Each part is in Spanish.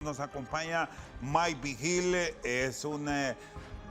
Nos acompaña Mike Vigil, es un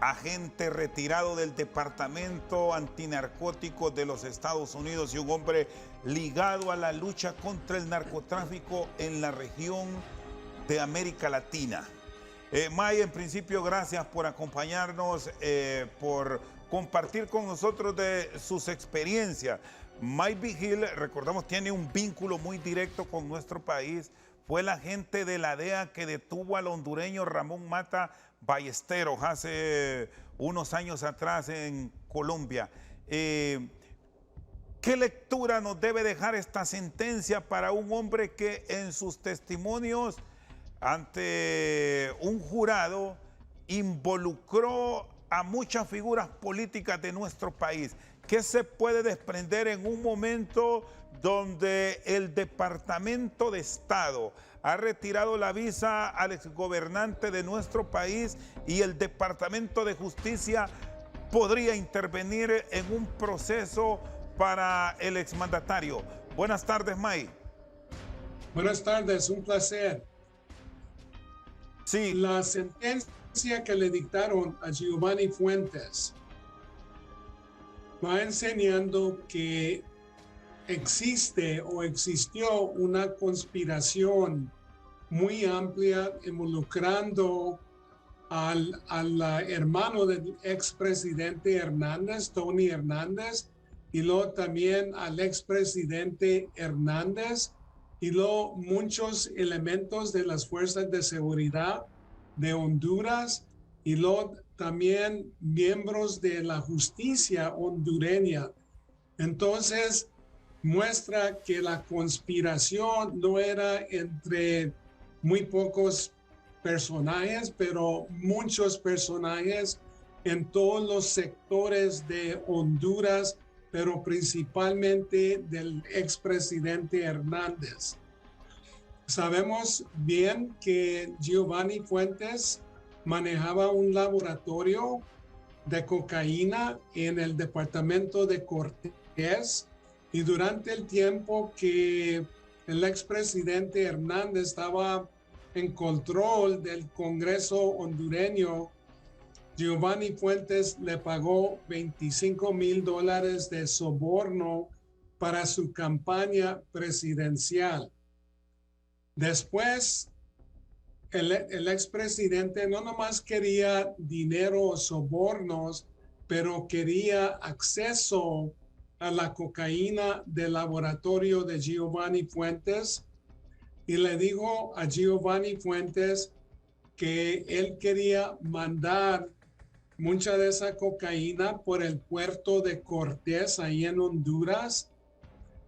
agente retirado del Departamento Antinarcótico de los Estados Unidos y un hombre ligado a la lucha contra el narcotráfico en la región de América Latina. Mike, en principio, gracias por acompañarnos, por compartir con nosotros de sus experiencias. Mike Vigil, recordamos, tiene un vínculo muy directo con nuestro país. Fue el agente de la DEA que detuvo al hondureño Ramón Mata Ballesteros hace unos años atrás en Colombia. ¿Qué lectura nos debe dejar esta sentencia para un hombre que en sus testimonios ante un jurado involucró a muchas figuras políticas de nuestro país? ¿Qué se puede desprender en un momento donde el Departamento de Estado ha retirado la visa al exgobernante de nuestro país y el Departamento de Justicia podría intervenir en un proceso para el exmandatario? Buenas tardes, Mike. Buenas tardes, un placer. Sí. La sentencia que le dictaron a Giovanni Fuentes va enseñando que existe o existió una conspiración muy amplia involucrando al hermano del expresidente Hernández, Tony Hernández, y luego también al expresidente Hernández, y luego muchos elementos de las fuerzas de seguridad de Honduras, y luego también miembros de la justicia hondureña. Entonces, muestra que la conspiración no era entre muy pocos personajes, pero muchos personajes en todos los sectores de Honduras, pero principalmente del expresidente Hernández. Sabemos bien que Giovanni Fuentes manejaba un laboratorio de cocaína en el departamento de Cortés, y durante el tiempo que el expresidente Hernández estaba en control del Congreso hondureño, Giovanni Fuentes le pagó $25,000 de soborno para su campaña presidencial. Después, el expresidente no nomás quería dinero o sobornos, pero quería acceso a la cocaína del laboratorio de Giovanni Fuentes, y le dijo a Giovanni Fuentes que él quería mandar mucha de esa cocaína por el puerto de Cortés, ahí en Honduras,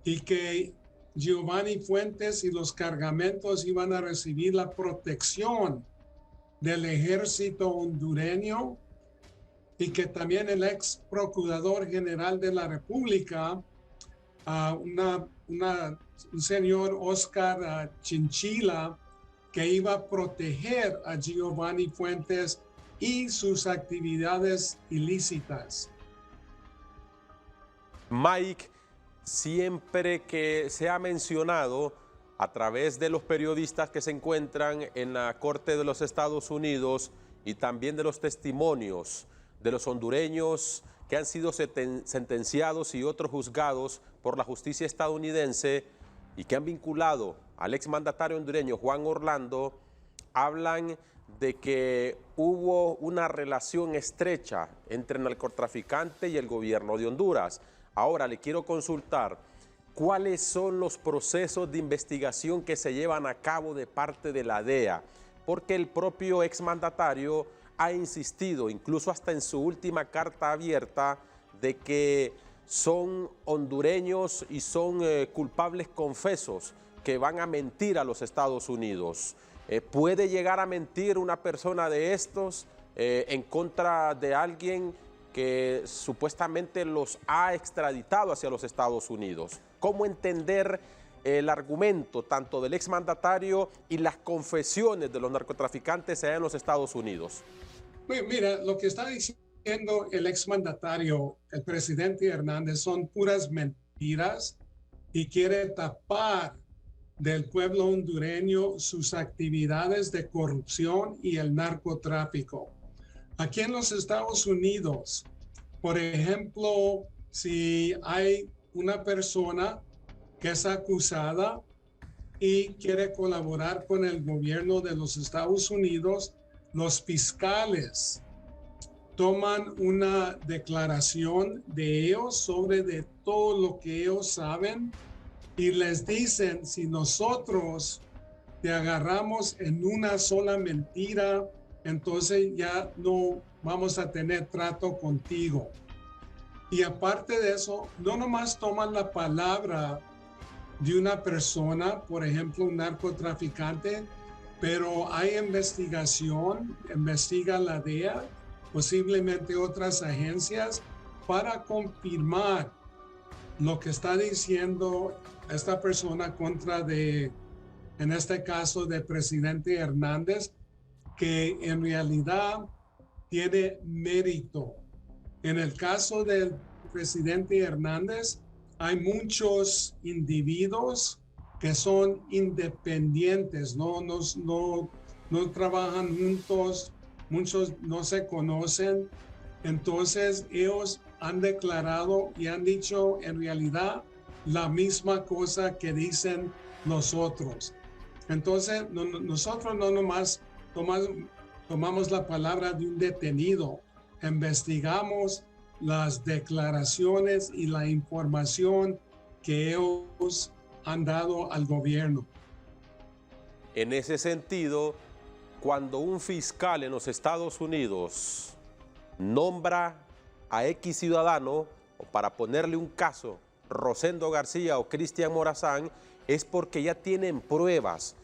y que Giovanni Fuentes y los cargamentos iban a recibir la protección del ejército hondureño, y que también el ex procurador general de la República, un señor Oscar Chinchilla, que iba a proteger a Giovanni Fuentes y sus actividades ilícitas. Mike, siempre que se ha mencionado a través de los periodistas que se encuentran en la Corte de los Estados Unidos y también de los testimonios de los hondureños que han sido sentenciados y otros juzgados por la justicia estadounidense y que han vinculado al exmandatario hondureño Juan Orlando, hablan de que hubo una relación estrecha entre el narcotraficante y el gobierno de Honduras. Ahora le quiero consultar, ¿cuáles son los procesos de investigación que se llevan a cabo de parte de la DEA? Porque el propio exmandatario ha insistido, incluso hasta en su última carta abierta, de que son hondureños y son culpables confesos que van a mentir a los Estados Unidos. ¿Puede llegar a mentir una persona de estos en contra de alguien que supuestamente los ha extraditado hacia los Estados Unidos? ¿Cómo entender el argumento tanto del exmandatario y las confesiones de los narcotraficantes allá en los Estados Unidos? Mira, lo que está diciendo el exmandatario, el presidente Hernández, son puras mentiras, y quiere tapar del pueblo hondureño sus actividades de corrupción y el narcotráfico. Aquí en los Estados Unidos, por ejemplo, si hay una persona que es acusada y quiere colaborar con el gobierno de los Estados Unidos, los fiscales toman una declaración de ellos sobre de todo lo que ellos saben y les dicen, si nosotros te agarramos en una sola mentira, entonces ya no vamos a tener trato contigo. Y aparte de eso, no nomás toman la palabra de una persona, por ejemplo, un narcotraficante, pero hay investigación, investiga la DEA, posiblemente otras agencias, para confirmar lo que está diciendo esta persona contra de, en este caso, del presidente Hernández, que en realidad tiene mérito. En el caso del presidente Hernández, hay muchos individuos que son independientes, no trabajan juntos, muchos no se conocen. Entonces ellos han declarado y han dicho en realidad la misma cosa que dicen nosotros. Entonces nosotros no nomás tomamos la palabra de un detenido, investigamos las declaraciones y la información que ellos han dado al gobierno. En ese sentido, cuando un fiscal en los Estados Unidos nombra a X ciudadano, o para ponerle un caso, Rosendo García o Cristian Morazán, es porque ya tienen pruebas.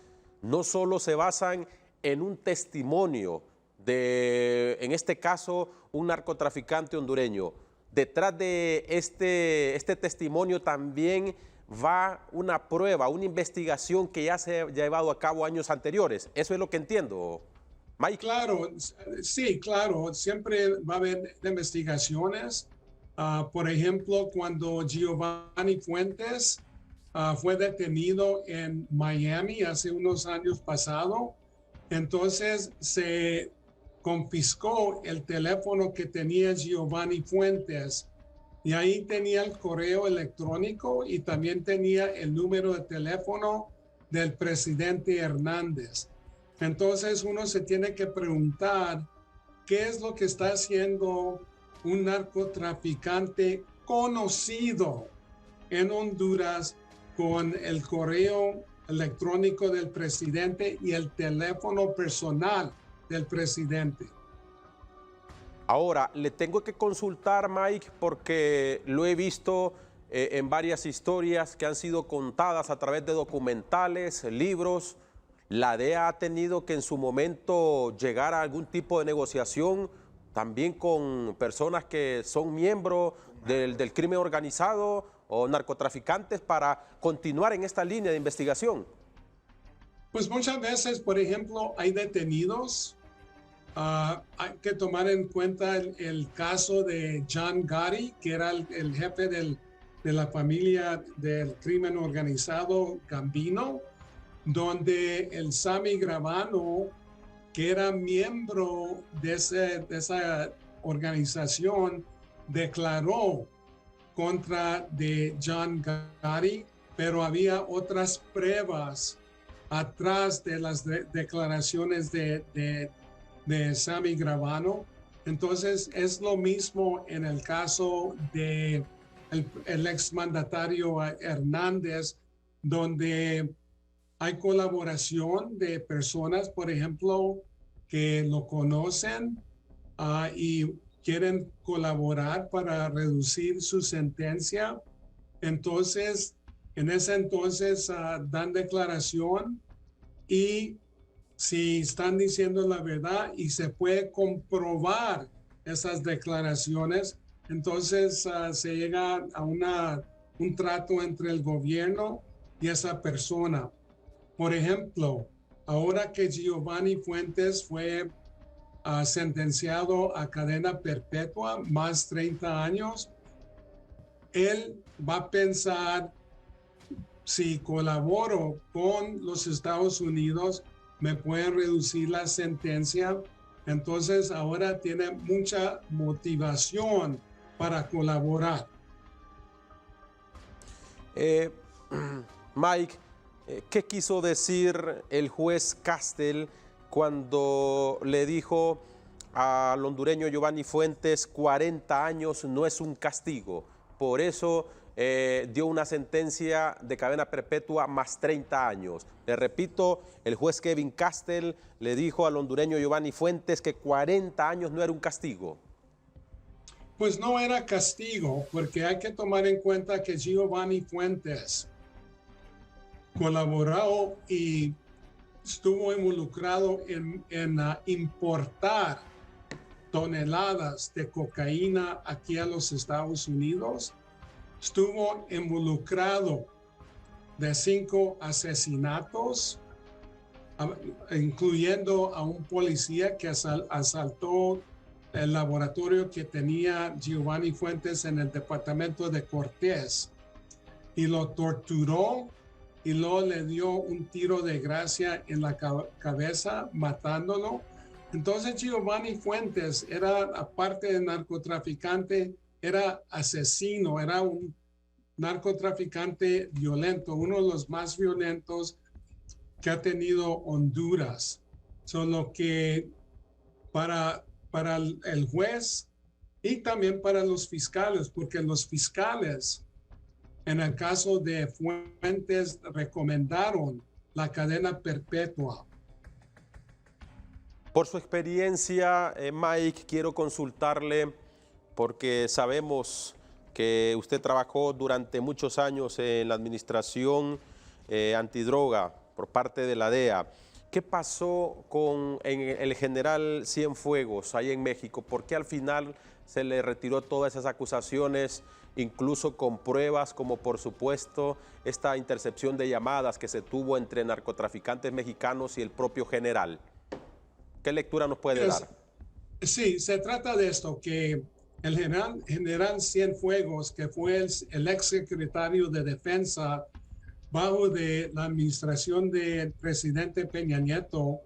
No solo se basan en un testimonio de, en este caso, un narcotraficante hondureño. Detrás de este testimonio también va una prueba, una investigación que ya se ha llevado a cabo años anteriores. Eso es lo que entiendo, Mike. Claro, sí, claro. Siempre va a haber investigaciones. Por ejemplo, cuando Giovanni Fuentes fue detenido en Miami hace unos años pasado, entonces se confiscó el teléfono que tenía Giovanni Fuentes y ahí tenía el correo electrónico y también tenía el número de teléfono del presidente Hernández. Entonces uno se tiene que preguntar qué es lo que está haciendo un narcotraficante conocido en Honduras con el correo electrónico del presidente y el teléfono personal del presidente. Ahora, le tengo que consultar, Mike, porque lo he visto en varias historias que han sido contadas a través de documentales, libros. La DEA ha tenido que en su momento llegar a algún tipo de negociación también con personas que son miembros del crimen organizado o narcotraficantes para continuar en esta línea de investigación. Pues muchas veces, por ejemplo, hay detenidos. Hay que tomar en cuenta el caso de John Gotti, que era el jefe de la familia del crimen organizado Gambino, donde el Sammy Gravano, que era miembro de esa organización, declaró contra de John Gotti, pero había otras pruebas atrás de las declaraciones de Sammy Gravano. Entonces es lo mismo en el caso de el exmandatario Hernández, donde hay colaboración de personas, por ejemplo, que lo conocen y quieren colaborar para reducir su sentencia. Entonces, en ese entonces dan declaración y si están diciendo la verdad y se puede comprobar esas declaraciones, entonces se llega a un trato entre el gobierno y esa persona. Por ejemplo, ahora que Giovanni Fuentes fue sentenciado a cadena perpetua, más 30 años, él va a pensar si colaboro con los Estados Unidos, me pueden reducir la sentencia. Entonces ahora tiene mucha motivación para colaborar. Mike, ¿qué quiso decir el juez Castel cuando le dijo al hondureño Giovanni Fuentes 40 años no es un castigo? Por eso dio una sentencia de cadena perpetua más 30 años. Le repito, el juez Kevin Castel le dijo al hondureño Giovanni Fuentes que 40 años no era un castigo. Pues no era castigo, porque hay que tomar en cuenta que Giovanni Fuentes colaboró y estuvo involucrado en importar toneladas de cocaína aquí a los Estados Unidos. Estuvo involucrado de 5 asesinatos, incluyendo a un policía que asaltó el laboratorio que tenía Giovanni Fuentes en el departamento de Cortés y lo torturó y luego le dio un tiro de gracia en la cabeza, matándolo. Entonces Giovanni Fuentes era, aparte de narcotraficante, era asesino, era un narcotraficante violento, uno de los más violentos que ha tenido Honduras. Solo que para el juez y también para los fiscales, porque los fiscales, en el caso de Fuentes, recomendaron la cadena perpetua. Por su experiencia, Mike, quiero consultarle, porque sabemos que usted trabajó durante muchos años en la administración antidroga por parte de la DEA. ¿Qué pasó con el general Cienfuegos ahí en México? ¿Por qué al final se le retiró todas esas acusaciones, incluso con pruebas como por supuesto esta intercepción de llamadas que se tuvo entre narcotraficantes mexicanos y el propio general? ¿Qué lectura nos puede dar? Sí, se trata de esto, que el general Cienfuegos, que fue el ex secretario de Defensa bajo de la administración del presidente Peña Nieto,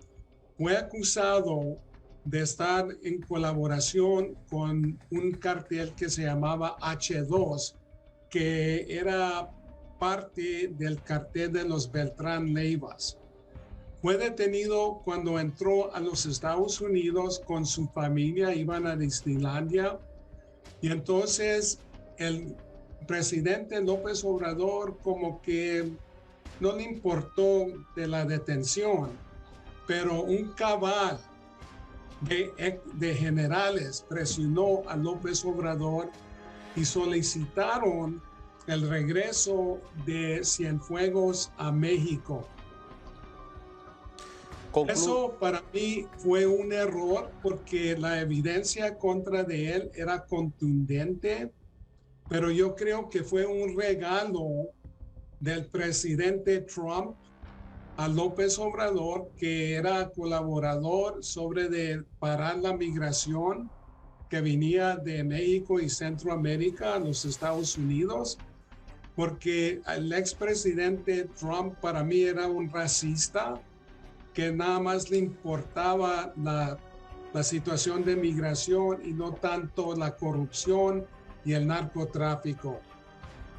fue acusado de estar en colaboración con un cartel que se llamaba H2, que era parte del cartel de los Beltrán Leivas. Fue detenido cuando entró a los Estados Unidos con su familia, iban a Disneylandia, y entonces el presidente López Obrador como que no le importó de la detención, pero un cabal de generales presionó a López Obrador y solicitaron el regreso de Cienfuegos a México. Eso para mí fue un error porque la evidencia contra de él era contundente, pero yo creo que fue un regalo del presidente Trump a López Obrador, que era colaborador sobre de parar la migración que venía de México y Centroamérica a los Estados Unidos, porque el expresidente Trump para mí era un racista que nada más le importaba la situación de migración y no tanto la corrupción y el narcotráfico.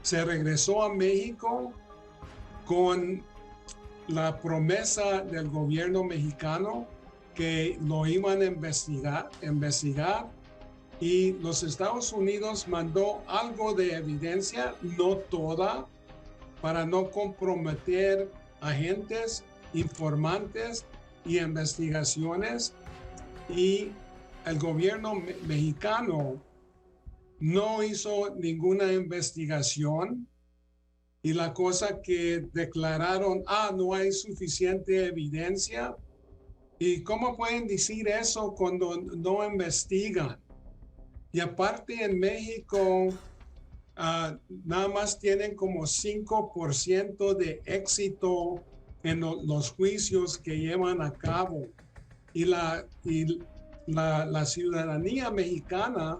Se regresó a México con la promesa del gobierno mexicano que lo iban a investigar y los Estados Unidos mandó algo de evidencia, no toda, para no comprometer agentes, informantes y investigaciones, y el gobierno mexicano no hizo ninguna investigación y la cosa que declararon, no hay suficiente evidencia. ¿Y cómo pueden decir eso cuando no investigan? Y aparte en México nada más tienen como 5% de éxito en los juicios que llevan a cabo. Y la ciudadanía mexicana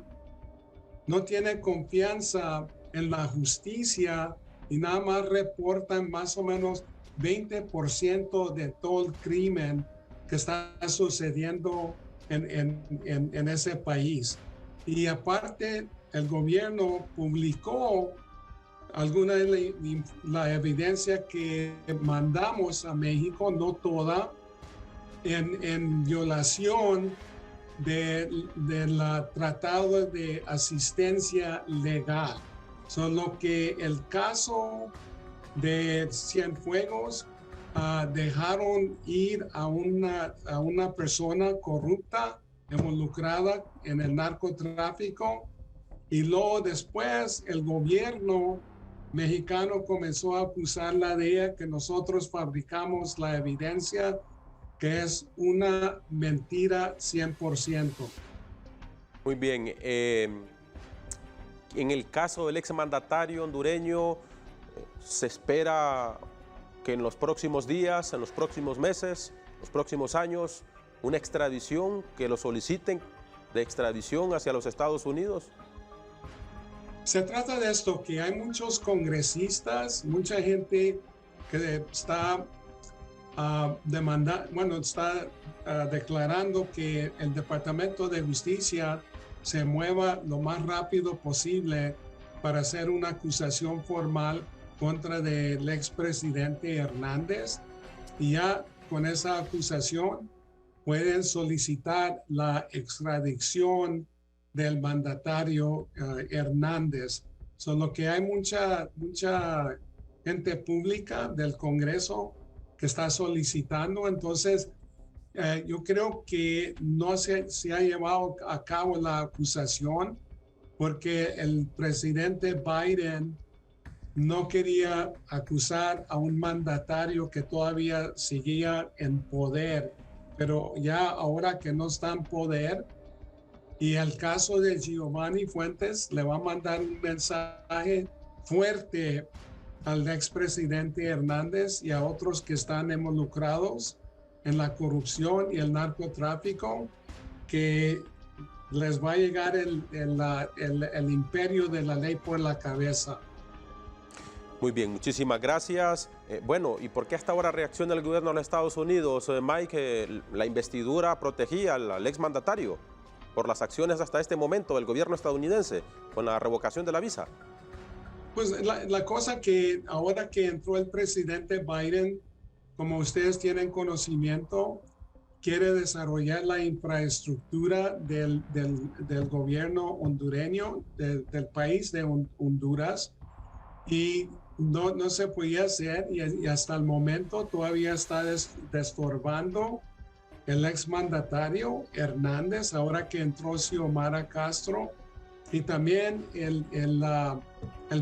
no tiene confianza en la justicia y nada más reportan más o menos 20% de todo el crimen que está sucediendo en ese país. Y aparte, el gobierno publicó alguna de la evidencia que mandamos a México, no toda, en violación del tratado de asistencia legal. Solo que el caso de Cienfuegos dejaron ir a una persona corrupta involucrada en el narcotráfico, y luego después el gobierno mexicano comenzó a acusarla de ella, que nosotros fabricamos la evidencia, que es una mentira 100%. Muy bien. En el caso del exmandatario hondureño, ¿se espera que en los próximos días, en los próximos meses, los próximos años, una extradición, que lo soliciten de extradición hacia los Estados Unidos? Se trata de esto, que hay muchos congresistas, mucha gente que está declarando que el Departamento de Justicia se mueva lo más rápido posible para hacer una acusación formal contra del expresidente Hernández, y ya con esa acusación pueden solicitar la extradición del mandatario Hernández. Solo que hay mucha gente pública del Congreso que está solicitando. Entonces, yo creo que no se ha llevado a cabo la acusación porque el presidente Biden no quería acusar a un mandatario que todavía seguía en poder, pero ya ahora que no está en poder, y el caso de Giovanni Fuentes le va a mandar un mensaje fuerte al expresidente Hernández y a otros que están involucrados en la corrupción y el narcotráfico, que les va a llegar el imperio de la ley por la cabeza. Muy bien, muchísimas gracias. Bueno, ¿y por qué hasta ahora reacciona el gobierno de los Estados Unidos, Mike? La investidura protegía al exmandatario por las acciones hasta este momento del gobierno estadounidense con la revocación de la visa. Pues la cosa que ahora que entró el presidente Biden, como ustedes tienen conocimiento, quiere desarrollar la infraestructura del gobierno hondureño, del país de Honduras, y no se podía hacer, y hasta el momento todavía está destorbando el exmandatario Hernández, ahora que entró Xiomara Castro, y también el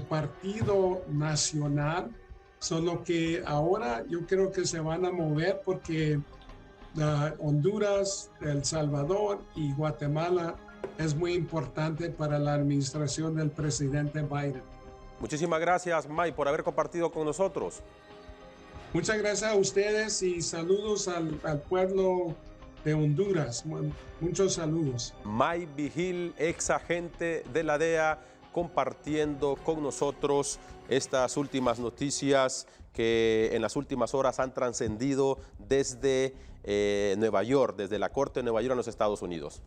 Partido Nacional. Solo que ahora yo creo que se van a mover porque Honduras, El Salvador y Guatemala es muy importante para la administración del presidente Biden. Muchísimas gracias, Mike, por haber compartido con nosotros. Muchas gracias a ustedes y saludos al pueblo de Honduras. Muchos saludos. Mike Vigil, ex agente de la DEA, compartiendo con nosotros estas últimas noticias que en las últimas horas han trascendido desde Nueva York, desde la Corte de Nueva York en los Estados Unidos.